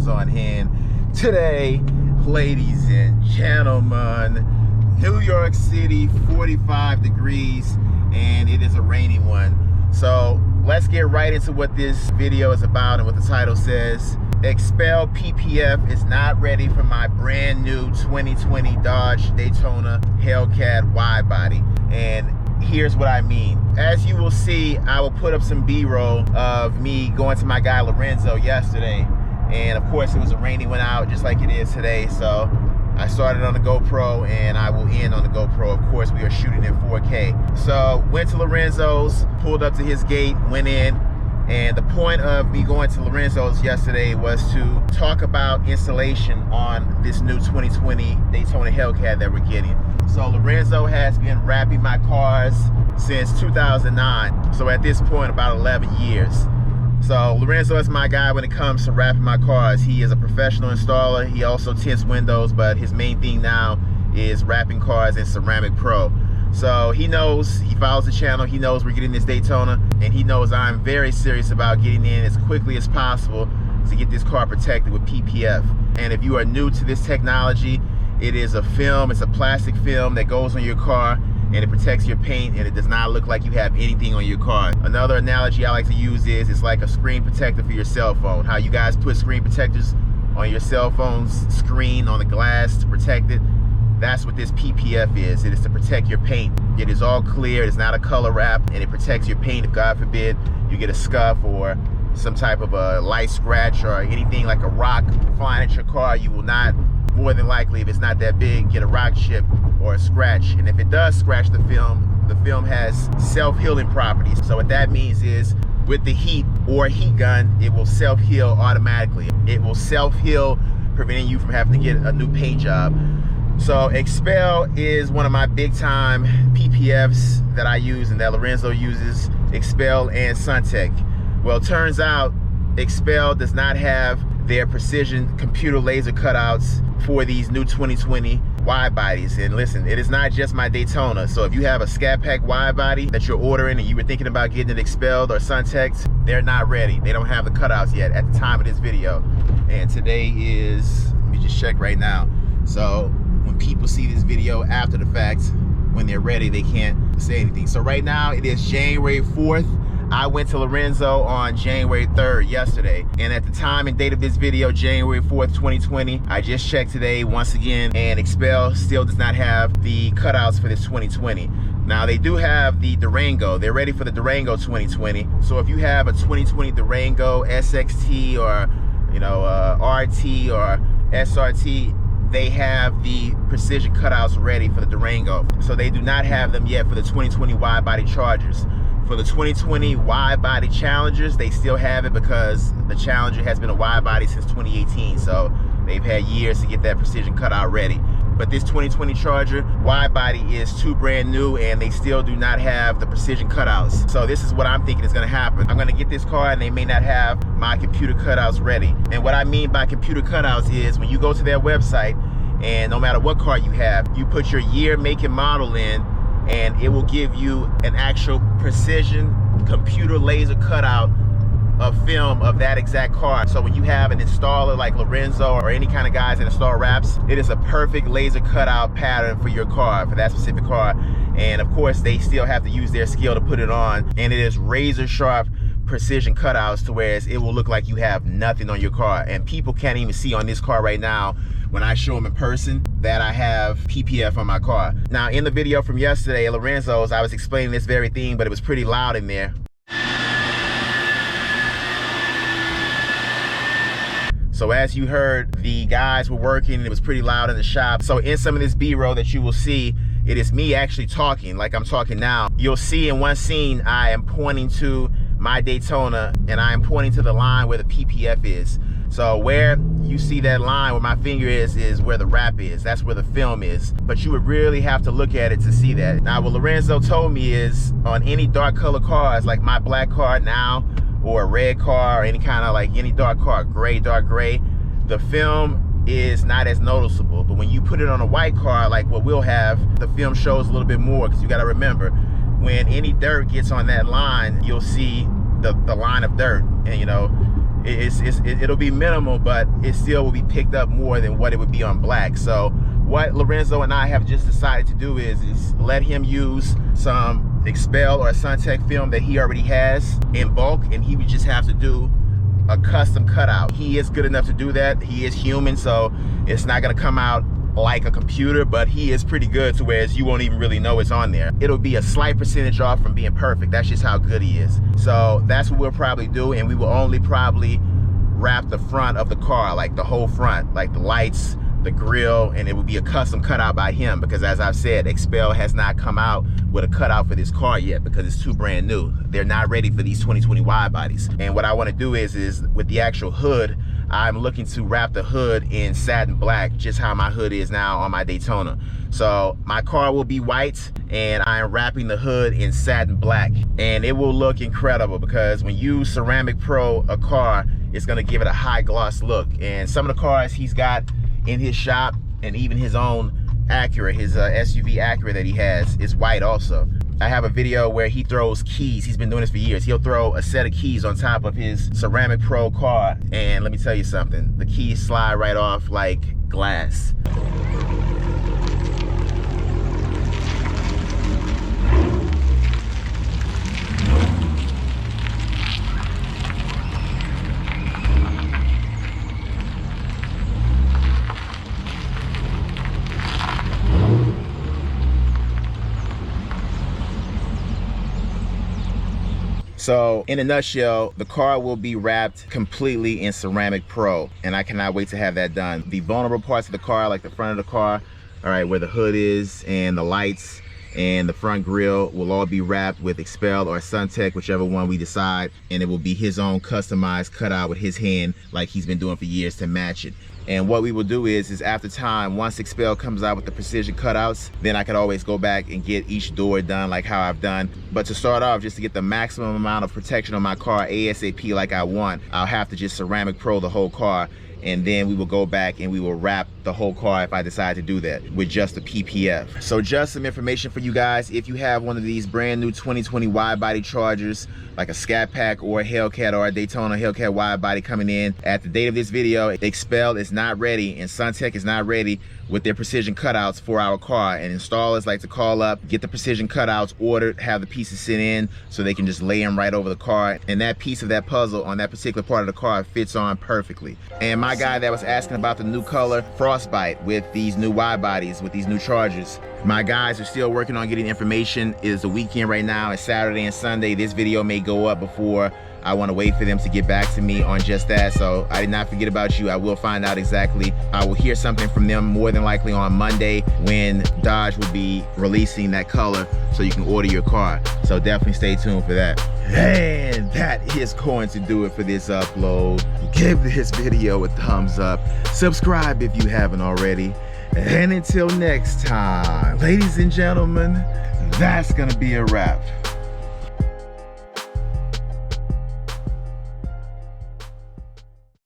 On hand today, ladies and gentlemen. New York City, 45 degrees, and it is a rainy one. So let's get right into what this video is about and what the title says. XPel PPF is not ready for my brand new 2020 Dodge Daytona Hellcat Widebody. And here's what I mean. As you will see, I will put up some B-roll of me going to my guy Lorenzo yesterday. And of course it was a rainy one out just like it is today, so I started on the GoPro and I will end on the GoPro. Of course we are shooting in 4K. So went to Lorenzo's, pulled up to his gate, went in, and the point of me going to Lorenzo's yesterday was to talk about installation on this new 2020 Daytona Hellcat that we're getting. So Lorenzo has been wrapping my cars since 2009, so at this point about 11 years. So Lorenzo is my guy when it comes to wrapping my cars. He is a professional installer. He also tints windows, but his main thing now is wrapping cars in Ceramic Pro. So he knows, he follows the channel, he knows we're getting this Daytona, and he knows I'm very serious about getting in as quickly as possible to get this car protected with PPF. And if you are new to this technology, it is a film, it's a plastic film that goes on your car, and it protects your paint, and it does not look like you have anything on your car. Another analogy I like to use is it's like a screen protector for your cell phone. How you guys put screen protectors on your cell phone's screen on the glass to protect it. That's what this PPF is. It is to protect your paint. It is all clear, it's not a color wrap, and it protects your paint if God forbid you get a scuff or some type of a light scratch or anything like a rock flying at your car. You will not, more than likely, if it's not that big, get a rock chip or a scratch. And if it does scratch the film has self-healing properties. So what that means is with the heat or heat gun, it will self-heal automatically. It will self-heal, preventing you from having to get a new paint job. So XPel is one of my big time PPFs that I use and that Lorenzo uses, XPel and Suntech. Well, it turns out XPel does not have their precision computer laser cutouts for these new 2020 wide bodies. And listen, it is not just my Daytona. So if you have a Scat Pack wide body that you're ordering and you were thinking about getting it XPelled or Suntech, they're not ready. They don't have the cutouts yet at the time of this video. And today is, let me just check right now. So when people see this video after the fact, when they're ready, they can't say anything. So right now it is January 4th. I went to Lorenzo on January 3rd yesterday, and at the time and date of this video, January 4th, 2020, I just checked today once again, and XPel still does not have the cutouts for this 2020. Now they do have the Durango. They're ready for the Durango 2020. So if you have a 2020 Durango SXT or RT or SRT, they have the precision cutouts ready for the Durango. So they do not have them yet for the 2020 wide body Chargers. For the 2020 wide body Challengers, they still have it because the Challenger has been a wide body since 2018. So they've had years to get that precision cutout ready. But this 2020 Charger wide body is too brand new, and they still do not have the precision cutouts. So this is what I'm thinking is gonna happen. I'm gonna get this car and they may not have my computer cutouts ready. And what I mean by computer cutouts is when you go to their website, and no matter what car you have, you put your year, make, and model in, and it will give you an actual precision computer laser cutout of film of that exact car. So when you have an installer like Lorenzo or any kind of guys that install wraps, it is a perfect laser cutout pattern for your car, for that specific car. And of course they still have to use their skill to put it on, and it is razor sharp precision cutouts to where it will look like you have nothing on your car. And people can't even see on this car right now, when I show them in person, that I have PPF on my car. Now in the video from yesterday, Lorenzo's, I was explaining this very thing, but it was pretty loud in there. So as you heard, the guys were working and it was pretty loud in the shop. So in some of this B-roll that you will see, it is me actually talking like I'm talking now. You'll see in one scene, I am pointing to my Daytona and I am pointing to the line where the PPF is. So where you see that line where my finger is where the wrap is. That's where the film is. But you would really have to look at it to see that. Now what Lorenzo told me is on any dark color cars like my black car now, or a red car or any kind of like any dark car, dark gray, the film is not as noticeable. But when you put it on a white car like what we'll have, the film shows a little bit more, because you got to remember, when any dirt gets on that line, you'll see the line of dirt, and you know, it'll be minimal, but it still will be picked up more than what it would be on black. So what Lorenzo and I have just decided to do is let him use some XPel or Suntech film that he already has in bulk, and he would just have to do a custom cutout. He is good enough to do that. He is human, so it's not gonna come out like a computer, but he is pretty good to where you won't even really know it's on there. It'll be a slight percentage off from being perfect. That's just how good he is. So that's what we'll probably do, and we will only probably wrap the front of the car, like the whole front, like the lights, the grill, and it will be a custom cutout by him, because as I've said, XPel has not come out with a cutout for this car yet because it's too brand new. They're not ready for these 2020 wide bodies. And what I want to do is with the actual hood, I'm looking to wrap the hood in satin black, just how my hood is now on my Daytona. So my car will be white, and I'm wrapping the hood in satin black, and it will look incredible, because when you ceramic pro a car, it's going to give it a high gloss look. And some of the cars he's got in his shop, and even his own Acura, his SUV Acura that he has, is white also. I have a video where he throws keys. He's been doing this for years. He'll throw a set of keys on top of his ceramic pro car, and let me tell you something, the keys slide right off like glass. So in a nutshell, the car will be wrapped completely in ceramic pro, and I cannot wait to have that done. The vulnerable parts of the car, like the front of the car, all right, where the hood is and the lights and the front grille, will all be wrapped with XPel or Suntech, whichever one we decide, and it will be his own customized cutout with his hand, like he's been doing for years, to match it. And what we will do is after time, once XPel comes out with the precision cutouts, then I could always go back and get each door done like how I've done. But to start off, just to get the maximum amount of protection on my car ASAP like I want, I'll have to just ceramic pro the whole car, and then we will go back and we will wrap the whole car if I decide to do that with just the PPF. So just some information for you guys: if you have one of these brand new 2020 wide body Chargers, like a Scat Pack or a Hellcat or a Daytona Hellcat Widebody coming in, at the date of this video, XPel is not ready and Suntech is not ready with their precision cutouts for our car. And installers like to call up, get the precision cutouts ordered, have the pieces sent in so they can just lay them right over the car, and that piece of that puzzle on that particular part of the car fits on perfectly. And my guy that was asking about the new color Frostbite with these new wide bodies, with these new Chargers, my guys are still working on getting information. It is the weekend right now, it's Saturday and Sunday. This video may go up before I want to wait for them to get back to me on just that. So I did not forget about you. I will find out exactly. I will hear something from them more than likely on Monday, when Dodge will be releasing that color so you can order your car. So definitely stay tuned for that. And that is going to do it for this upload. Give this video a thumbs up. Subscribe if you haven't already. And until next time, ladies and gentlemen, that's gonna be a wrap.